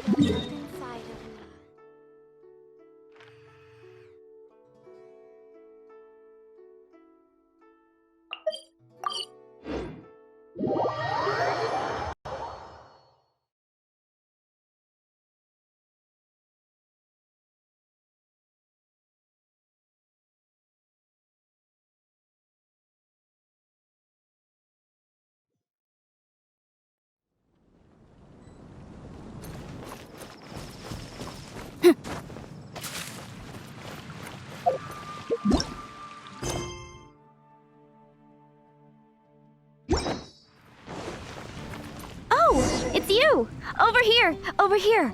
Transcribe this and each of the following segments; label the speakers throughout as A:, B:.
A: inside of me.
B: Oh, it's you! Over here! Over here!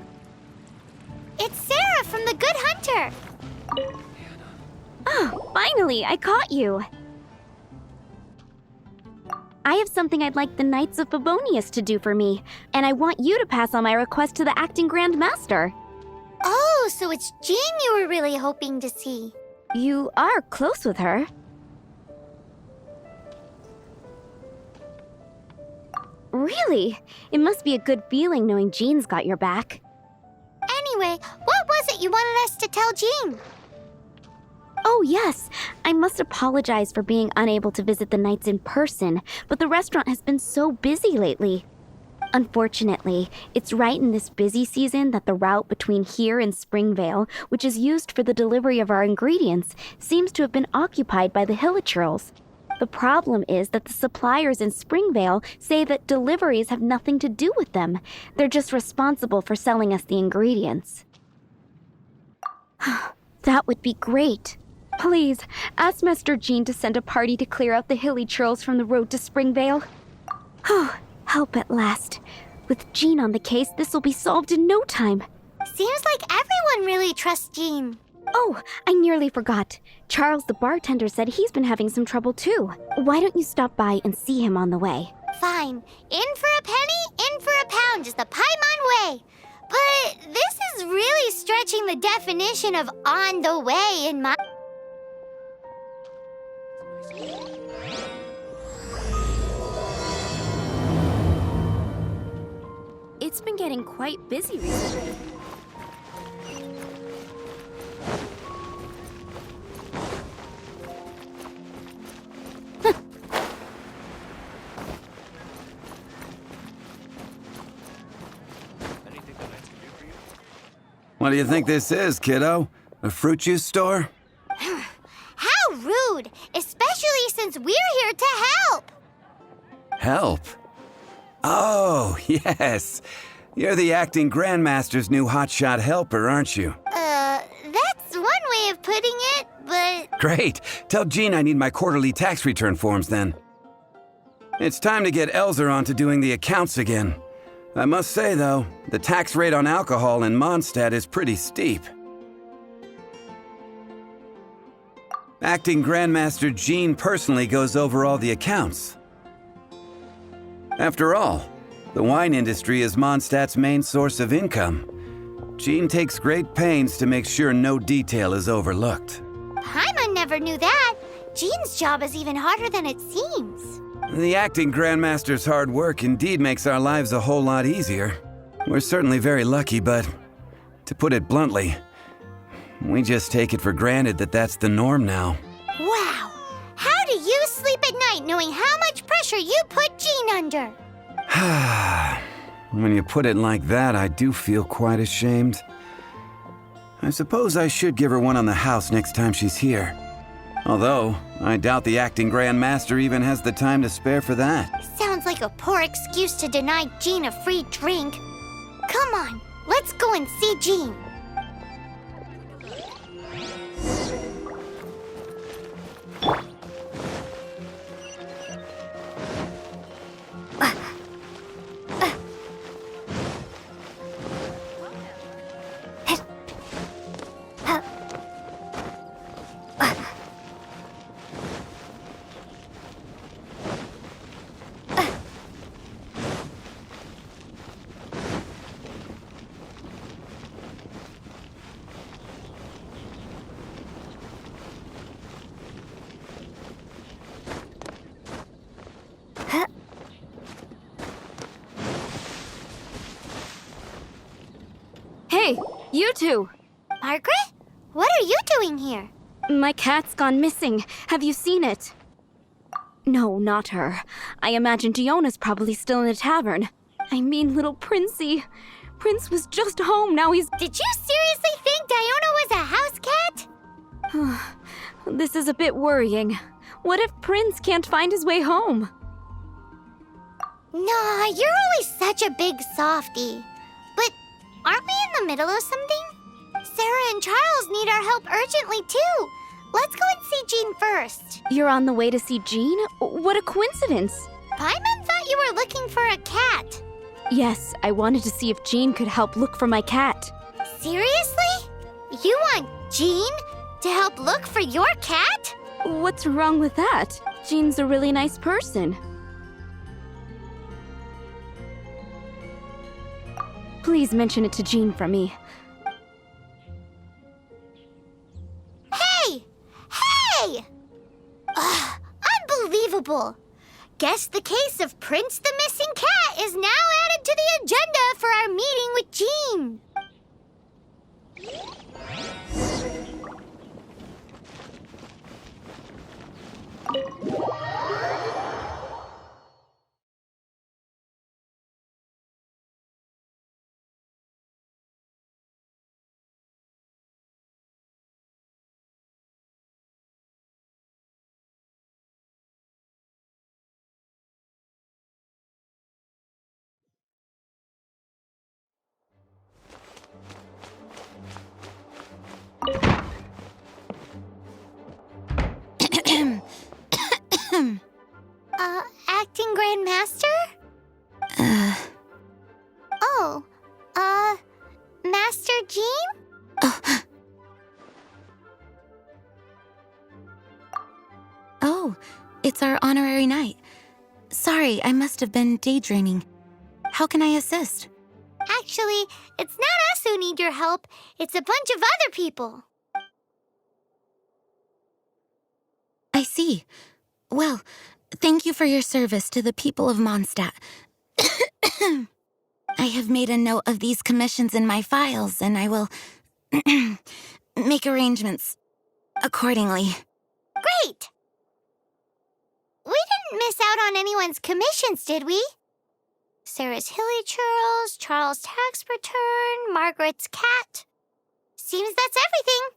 A: It's Sarah from the Good Hunter!
B: Oh, finally, I caught you! I have something I'd like the Knights of Favonius to do for me, and I want you to pass on my request to the Acting Grand Master.
A: Oh, so it's Jean you were really hoping to see.
B: You are close with her. Really? It must be a good feeling knowing Jean's got your back.
A: Anyway, what was it you wanted us to tell Jean?
B: Oh, yes. I must apologize for being unable to visit the Knights in person, but the restaurant has been so busy lately. Unfortunately, it's right in this busy season that the route between here and Springvale, which is used for the delivery of our ingredients, seems to have been occupied by the Hilichurls. The problem is that the suppliers in Springvale say that deliveries have nothing to do with them. They're just responsible for selling us the ingredients. That would be great. Please, ask Master Jean to send a party to clear out the Hilichurls from the road to Springvale. Help at last. With Jean on the case, this will be solved in no time.
A: Seems like everyone really trusts Jean.
B: Oh, I nearly forgot. Charles the bartender said he's been having some trouble too. Why don't you stop by and see him on the way?
A: Fine. In for a penny, in for a pound is the Paimon way. But this is really stretching the definition of on the way in my...
B: It's been getting quite busy recently.
C: What do you think this is, kiddo? A fruit juice store?
A: How rude! Especially since we're here to help!
C: Help? Oh, yes. You're the acting Grandmaster's new hotshot helper, aren't you?
A: That's one way of putting it, but...
C: Great. Tell Jean I need my quarterly tax return forms then. It's time to get Elzer on to doing the accounts again. I must say, though, the tax rate on alcohol in Mondstadt is pretty steep. Acting Grandmaster Jean personally goes over all the accounts. After all, the wine industry is Mondstadt's main source of income. Jean takes great pains to make sure no detail is overlooked.
A: Paimon never knew that. Jean's job is even harder than it seems.
C: The acting Grandmaster's hard work indeed makes our lives a whole lot easier. We're certainly very lucky, but to put it bluntly, we just take it for granted that that's the norm now.
A: Wow! How do you sleep at night knowing how much pressure you put Jean under?
C: When you put it like that, I do feel quite ashamed. I suppose I should give her one on the house next time she's here. Although, I doubt the acting Grandmaster even has the time to spare for that.
A: Sounds like a poor excuse to deny Jean a free drink. Come on, let's go and see Jean.
B: You two!
A: Margaret? What are you doing here?
B: My cat's gone missing. Have you seen it? No, not her. I imagine Diona's probably still in the tavern. I mean, little Princey. Prince was just home, now he's...
A: Did you seriously think Diona was a house cat?
B: This is a bit worrying. What if Prince can't find his way home?
A: Nah, you're always such a big softie. But aren't we in the middle of something? Sarah and Charles need our help urgently, too. Let's go and see Jean first.
B: You're on the way to see Jean? What a coincidence!
A: Paimon thought you were looking for a cat.
B: Yes, I wanted to see if Jean could help look for my cat.
A: Seriously? You want Jean to help look for your cat?
B: What's wrong with that? Jean's a really nice person. Please mention it to Jean for me.
A: Hey! Hey! Ugh, unbelievable! Guess the case of Prince the Missing Cat is now added to the agenda for our meeting with Jean. Acting Grand Master? Oh, Master Jean?
D: Oh, it's our honorary knight. Sorry, I must have been daydreaming. How can I assist?
A: Actually, it's not us who need your help. It's a bunch of other people.
D: I see. Well, thank you for your service to the people of Mondstadt. I have made a note of these commissions in my files, and I will make arrangements accordingly.
A: Great! We didn't miss out on anyone's commissions, did we? Sarah's Hilly Churls, Charles' tax return, Margaret's cat. Seems that's everything.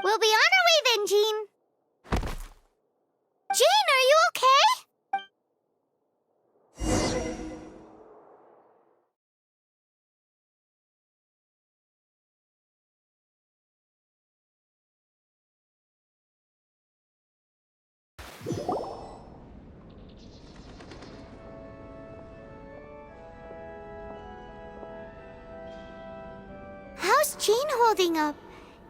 A: We'll be on our way then, Jean. Jean, are you okay? How's Jean holding up?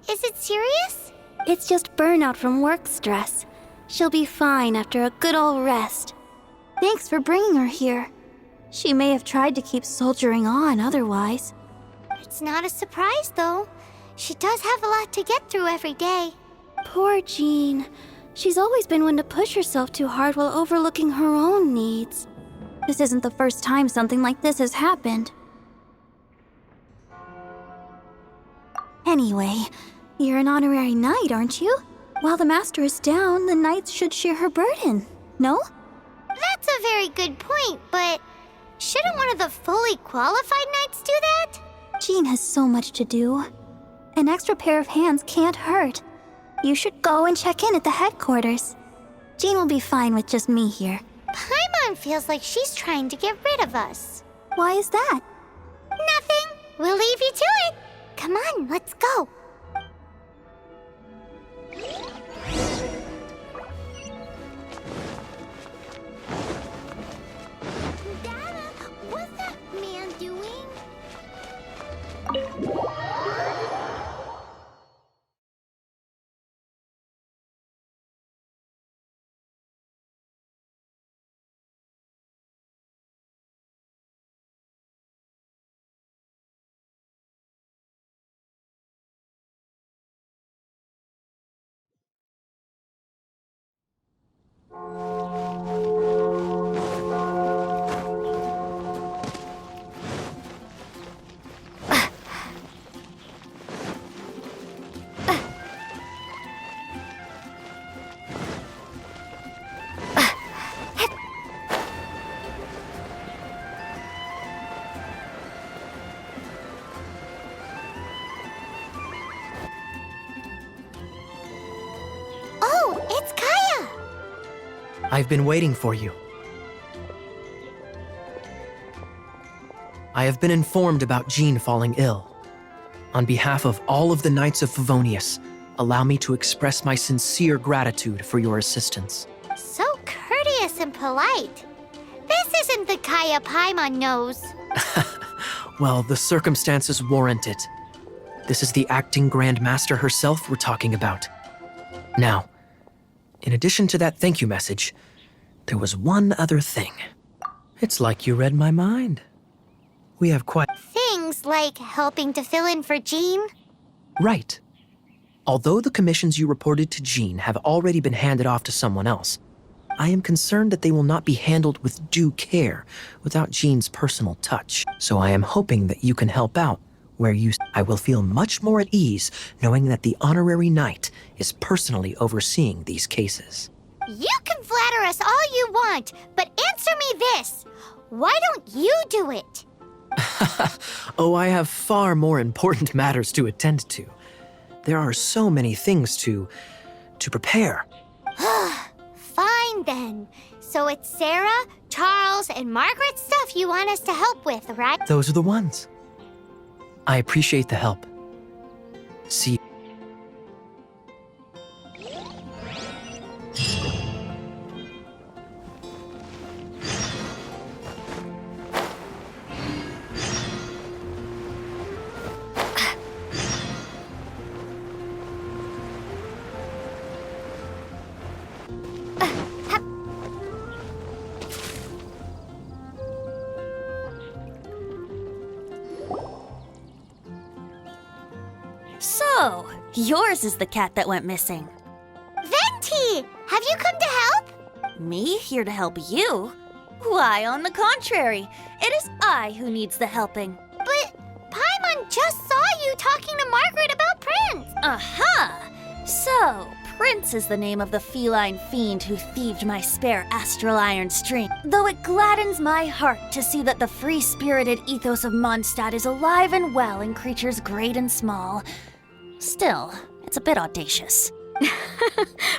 A: Is it serious?
E: It's just burnout from work stress. She'll be fine after a good old rest. Thanks for bringing her here. She may have tried to keep soldiering on otherwise.
A: It's not a surprise, though. She does have a lot to get through every day.
E: Poor Jean. She's always been one to push herself too hard while overlooking her own needs. This isn't the first time something like this has happened. Anyway, you're an honorary knight, aren't you? While the master is down, the knights should share her burden, no?
A: That's a very good point, but shouldn't one of the fully qualified knights do that?
E: Jean has so much to do. An extra pair of hands can't hurt. You should go and check in at the headquarters. Jean will be fine with just me here.
A: Paimon feels like she's trying to get rid of us.
E: Why is that?
A: Nothing. We'll leave you to it. Come on, let's go. Dada, what's that man doing?
F: I've been waiting for you. I have been informed about Jean falling ill. On behalf of all of the Knights of Favonius, allow me to express my sincere gratitude for your assistance.
A: So courteous and polite. This isn't the Kaya Paimon knows.
F: Well, the circumstances warrant it. This is the acting Grand Master herself we're talking about. Now, in addition to that thank you message, there was one other thing. It's like you read my mind. We have quite...
A: Things like helping to fill in for Jean.
F: Right. Although the commissions you reported to Jean have already been handed off to someone else, I am concerned that they will not be handled with due care without Jean's personal touch. So I am hoping that you can help out where I will feel much more at ease knowing that the honorary knight is personally overseeing these cases.
A: You can flatter us all you want, but answer me this. Why don't you do it?
F: Oh, I have far more important matters to attend to. There are so many things to prepare.
A: Fine then. So it's Sarah, Charles, and Margaret's stuff you want us to help with, right?
F: Those are the ones. I appreciate the help. See.
E: So, yours is the cat that went missing.
A: Venti! Have you come to help?
E: Me here to help you? Why, on the contrary, it is I who needs the helping.
A: But Paimon just saw you talking to Margaret about Prince.
E: Aha! So, Prince is the name of the feline fiend who thieved my spare astral iron string. Though it gladdens my heart to see that the free-spirited ethos of Mondstadt is alive and well in creatures great and small, still, it's a bit audacious.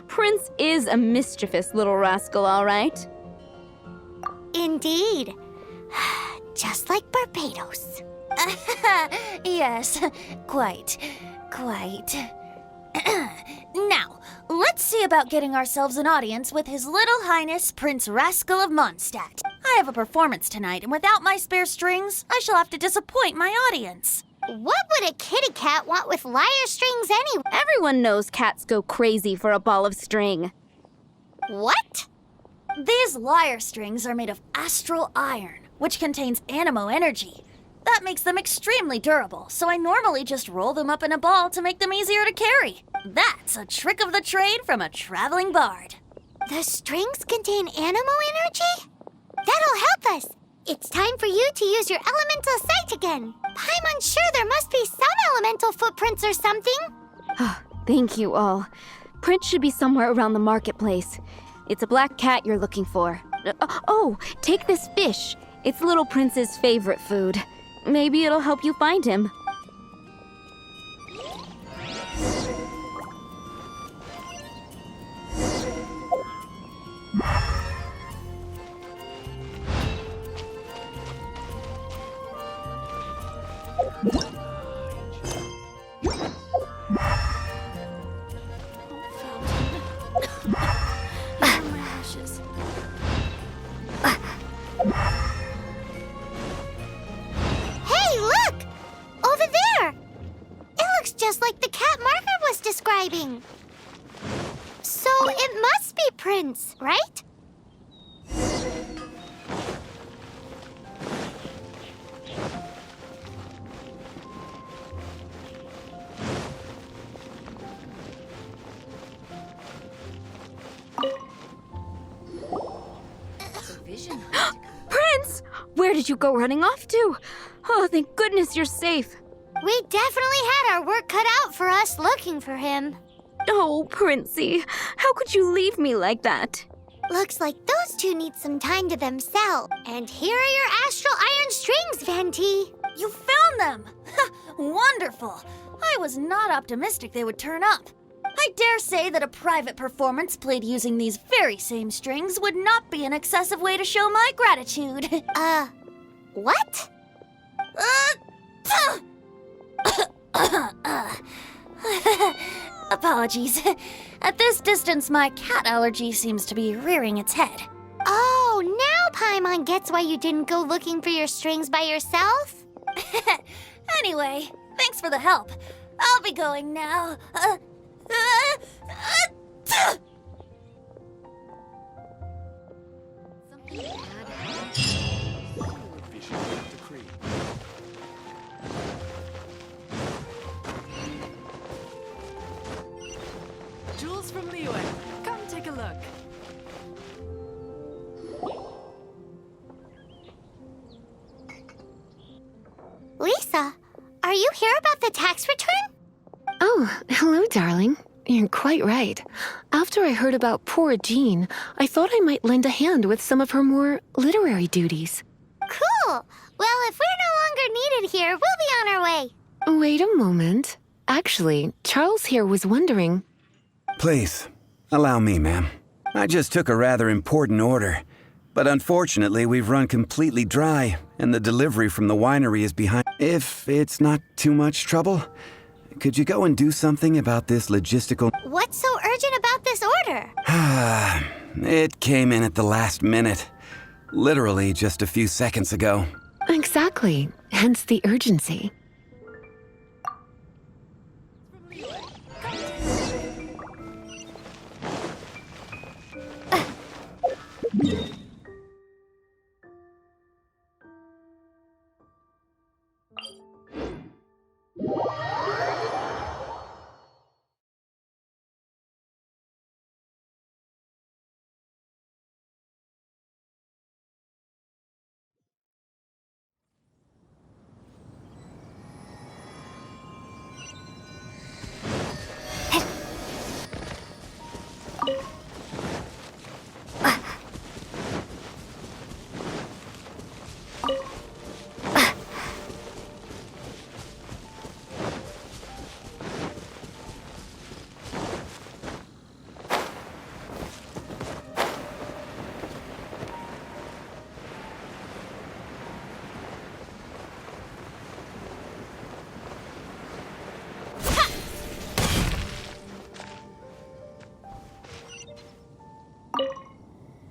B: Prince is a mischievous little rascal, all right.
A: Indeed. Just like Barbados.
E: Yes, quite. Now, let's see about getting ourselves an audience with His Little Highness Prince Rascal of Mondstadt. I have a performance tonight, and without my spare strings, I shall have to disappoint my audience.
A: What would a kitty cat want with lyre strings anyway?
B: Everyone knows cats go crazy for a ball of string.
A: What?
E: These lyre strings are made of astral iron, which contains animo energy. That makes them extremely durable, so I normally just roll them up in a ball to make them easier to carry. That's a trick of the trade from a traveling bard.
A: The strings contain animo energy? That'll help us. It's time for you to use your elemental sight again. Paimon's sure there must be some elemental footprints or something.
B: Thank you all. Prince should be somewhere around the marketplace. It's a black cat you're looking for. Oh, take this fish. It's Little Prince's favorite food. Maybe it'll help you find him.
A: Hey, look! Over there! It looks just like the cat Margaret was describing. So it must be Prince, right?
B: Prince! Where did you go running off to? Oh, thank goodness you're safe.
A: We definitely had our work cut out for us looking for him.
B: Oh, Princey, how could you leave me like that?
A: Looks like those two need some time to themselves. And here are your astral iron strings, Venti.
E: You found them! Wonderful! I was not optimistic they would turn up. I I dare say that a private performance played using these very same strings would not be an excessive way to show my gratitude.
A: What?
E: Apologies. At this distance, my cat allergy seems to be rearing its head.
A: Oh, now Paimon gets why you didn't go looking for your strings by yourself?
E: Anyway, thanks for the help. I'll be going now.
G: Jules from Liyue, come take a look.
A: Lisa, are you here about the tax return?
H: Oh, hello, darling. You're quite right. After I heard about poor Jean, I thought I might lend a hand with some of her more literary duties.
A: Cool. Well, if we're no longer needed here, we'll be on our way.
H: Wait a moment. Actually, Charles here was wondering...
C: Please, allow me, ma'am. I just took a rather important order. But unfortunately, we've run completely dry, and the delivery from the winery is behind. If it's not too much trouble, could you go and do something about this logistical...
A: What's so urgent about this order?
C: It came in at the last minute. Literally just a few seconds ago.
H: Exactly. Hence the urgency.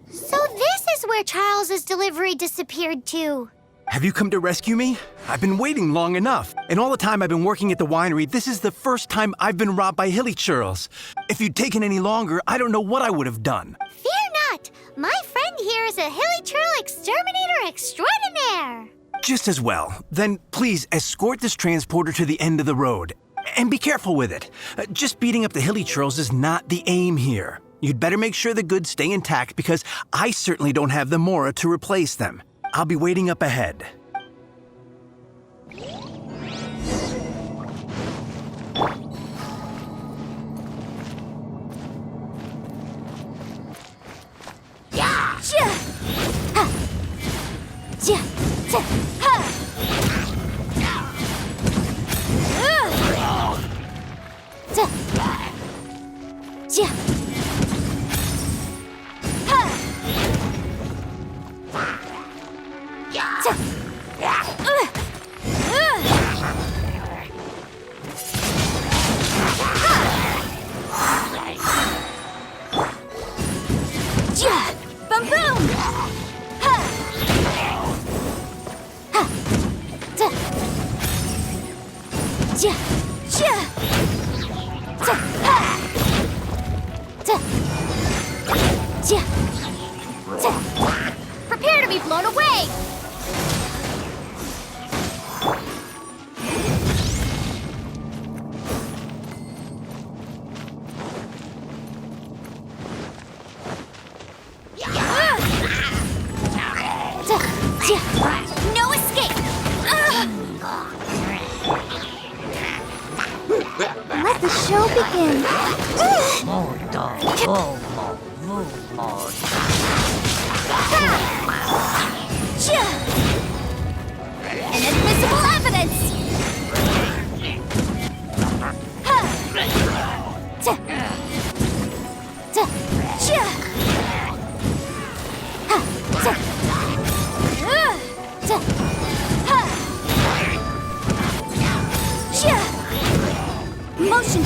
A: So this is where Charles's delivery disappeared to.
I: Have you come to rescue me? I've been waiting long enough. And all the time I've been working at the winery, this is the first time I've been robbed by hilly churls. If you'd taken any longer, I don't know what I would have done.
A: Fear not! My friend here is a hilly churl exterminator extraordinaire!
I: Just as well. Then please escort this transporter to the end of the road. And be careful with it. Just beating up the hilly churls is not the aim here. You'd better make sure the goods stay intact because I certainly don't have the Mora to replace them. I'll be waiting up ahead.
A: Prepare to be blown away! No escape!
B: Let the show begin.
A: Inadmissible evidence!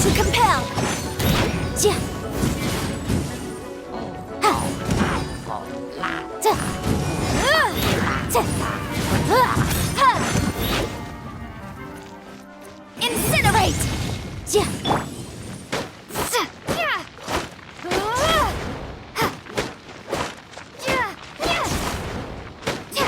E: to compel. Ja. Ha. Ta. Ta. Ha. Incinerate. Ja. Ta. Ja. Ha. Ja. Ja. Ja.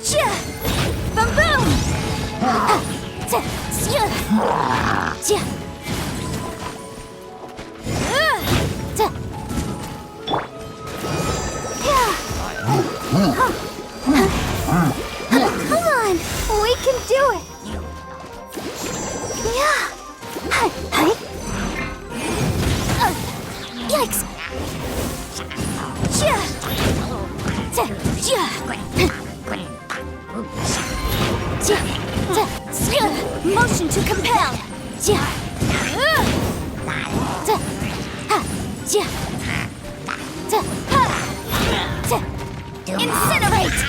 E: Ja. Boom boom!
A: Come on, we can do it. Yeah. Hi, hi. Yikes. Yeah.
E: Motion to compel. Incinerate.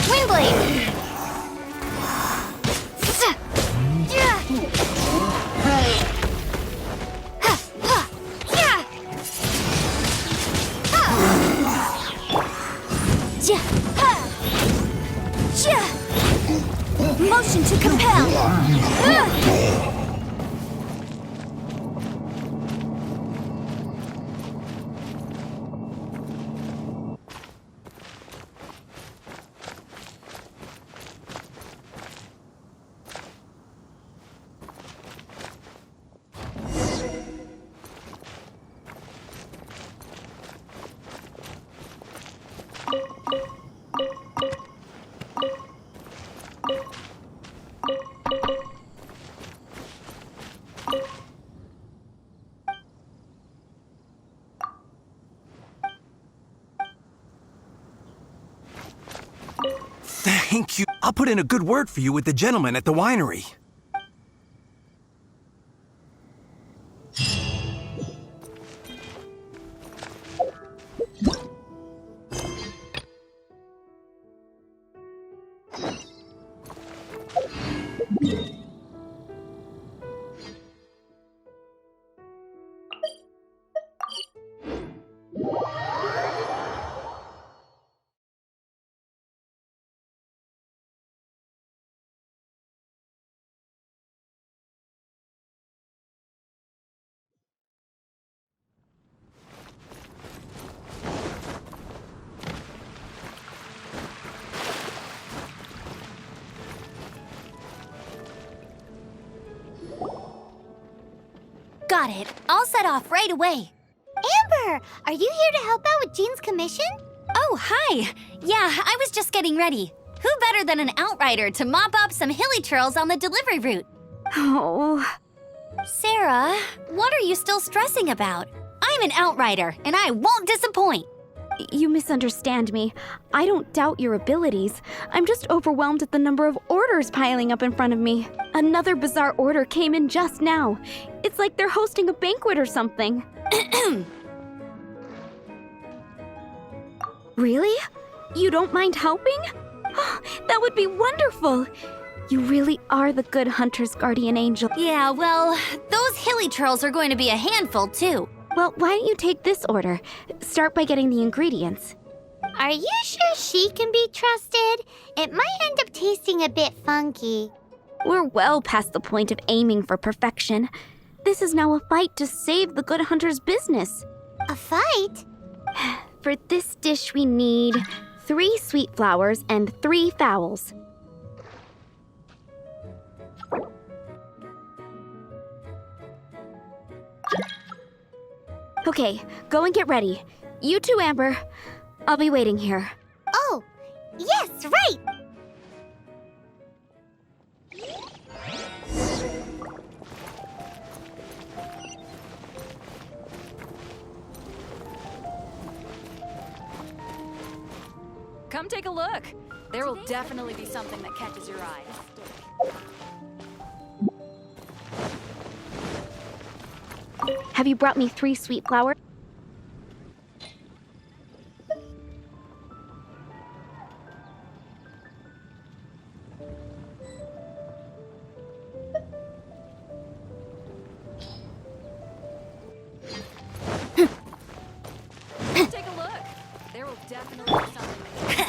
A: Windblade.
E: Motion to compel.
I: Thank you. I'll put in a good word for you with the gentleman at the winery.
E: Got it. I'll set off right away.
A: Amber, are you here to help out with Jean's commission?
E: Oh, hi. Yeah, I was just getting ready. Who better than an outrider to mop up some hilly churls on the delivery route?
B: Oh,
E: Sarah, what are you still stressing about? I'm an outrider, and I won't disappoint.
B: you misunderstand me. I don't doubt your abilities. I'm just overwhelmed at the number of orders piling up in front of me. Another bizarre order came in just now. It's like they're hosting a banquet or something. Really? You don't mind helping? That would be wonderful. You really are the good hunter's guardian angel.
E: Yeah, well, those hilly churls are going to be a handful, too.
B: Well, why don't you take this order? Start by getting the ingredients.
A: Are you sure she can be trusted? It might end up tasting a bit funky.
B: We're well past the point of aiming for perfection. This is now a fight to save the good hunter's business.
A: A fight?
B: For this dish, we need 3 sweet flowers and 3 fowls. Okay, go and get ready. You too, Amber. I'll be waiting here.
A: Oh, yes, right!
G: Come take a look. There will definitely be something that catches your eye.
B: Have you brought me 3 sweet flowers?
G: Take a look. There will definitely be something that catches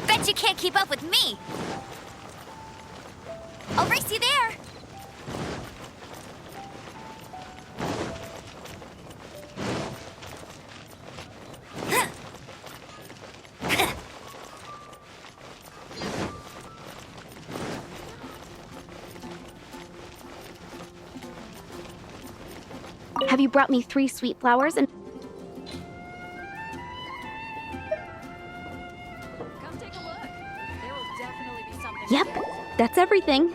E: Bet you can't keep up with me. I'll race you there.
B: Have you brought me 3 sweet flowers and...
G: Come take a look. There will definitely be something.
B: Yep, that's everything.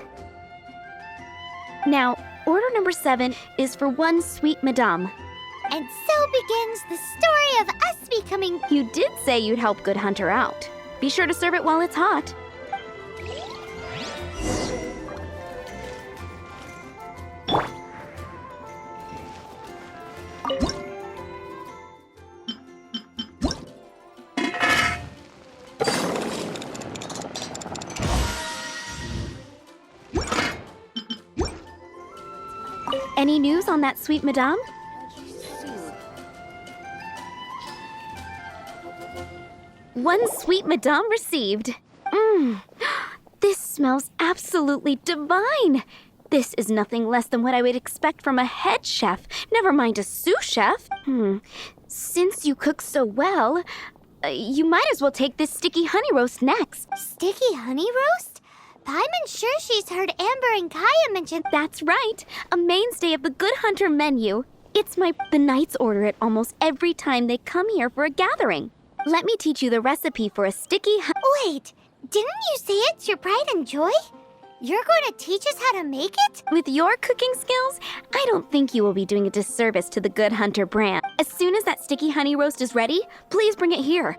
B: Now, order number 7 is for 1 sweet madame.
A: And so begins the story of us becoming...
B: You did say you'd help Good Hunter out. Be sure to serve it while it's hot. Any news on that sweet madame? One sweet madame received. This smells absolutely divine. This is nothing less than what I would expect from a head chef, never mind a sous chef. Since you cook so well, you might as well take this sticky honey roast next.
A: Sticky honey roast? I'm sure she's heard Amber and Kaya mention...
B: That's right, a mainstay of the Good Hunter menu. It's the knights order it almost every time they come here for a gathering. Let me teach you the recipe for a sticky
A: Wait, didn't you say it's your pride and joy? You're going to teach us how to make it?
B: With your cooking skills, I don't think you will be doing a disservice to the Good Hunter brand. As soon as that sticky honey roast is ready, please bring it here.